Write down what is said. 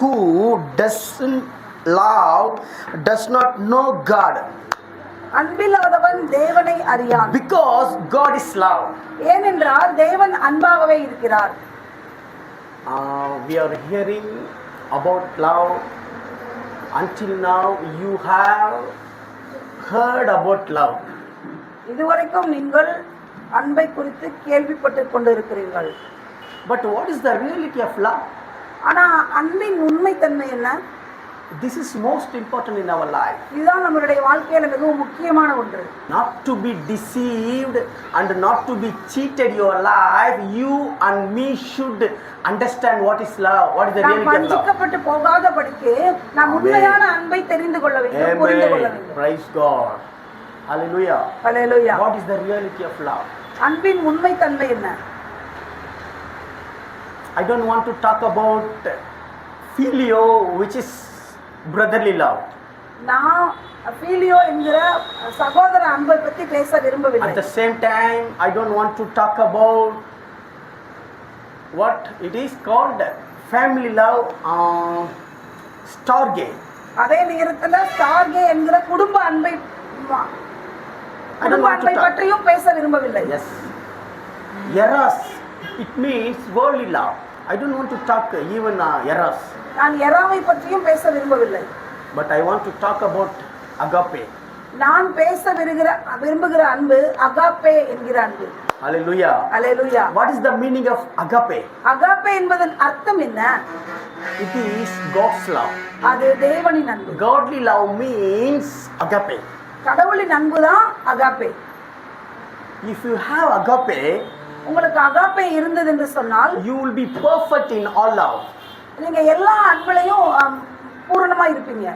who doesn't love does not know God, அன்பில்லாதவன் தேவனை அறியான். because God is love. ஏனென்றால் தேவன் அன்பாகவே இருக்கிறார். We are hearing about love. Until now you have heard about love. இதுவரைக்கும் நீங்கள் அன்பை குறித்து கேள்விப்பட்டு கொண்டிருக்கிறீர்கள். But what is the reality of love? ஆனா அன்பின் உண்மைத்தன்மை என்ன? This is most important in our life. இதுதான் நம்மளுடைய வாழ்க்கையில மிகவும் முக்கியமான ஒன்று. Not to be deceived and not to be cheated your life, you and me should understand what is love, what is the நாம் reality of love. வஞ்சிக்கப்பட்டு போகாதபடிக்கு நாம் உண்மையான அன்பை தெரிந்து கொள்ள வேண்டும், புரிந்து கொள்ள Amen. வேண்டும். Praise God. Hallelujah. Hallelujah. What is the reality of love? அன்பின் உண்மைத்தன்மை என்ன? I don't want to talk about filio, which is brotherly love. நான் ஃபீலியோ என்கிற சகோதர அன்பை பற்றி பேச விரும்பவில்லை. At the same time, I don't want to talk about what it is called family love, stargate. அதே நேரத்தில் ஸ்டார்கே என்கிற குடும்ப அன்பை பற்றியும் பேச விரும்பவில்லை. Yes. Eros, it means worldly love. I don't want to talk even eros. நான் எராவை பற்றியும் பேச விரும்பவில்லை. But I want to talk about agape. நான் பேச விரும்புகிற அன்பு அகாப்பே என்கிற அன்பு. Hallelujah. Hallelujah. What is the meaning of agape? Agape என்பதன் அர்த்தம் என்ன? It is God's love. அது தேவனின் அன்பு. Godly love means agape. கடவுளின் அன்பு தான் agape. If you have agape, உங்களுக்கு அகாப்பே இருந்தது என்று சொன்னால் you will be perfect in all love. நீங்க எல்லா அன்பிலையும் பூரணமா இருப்பீங்க.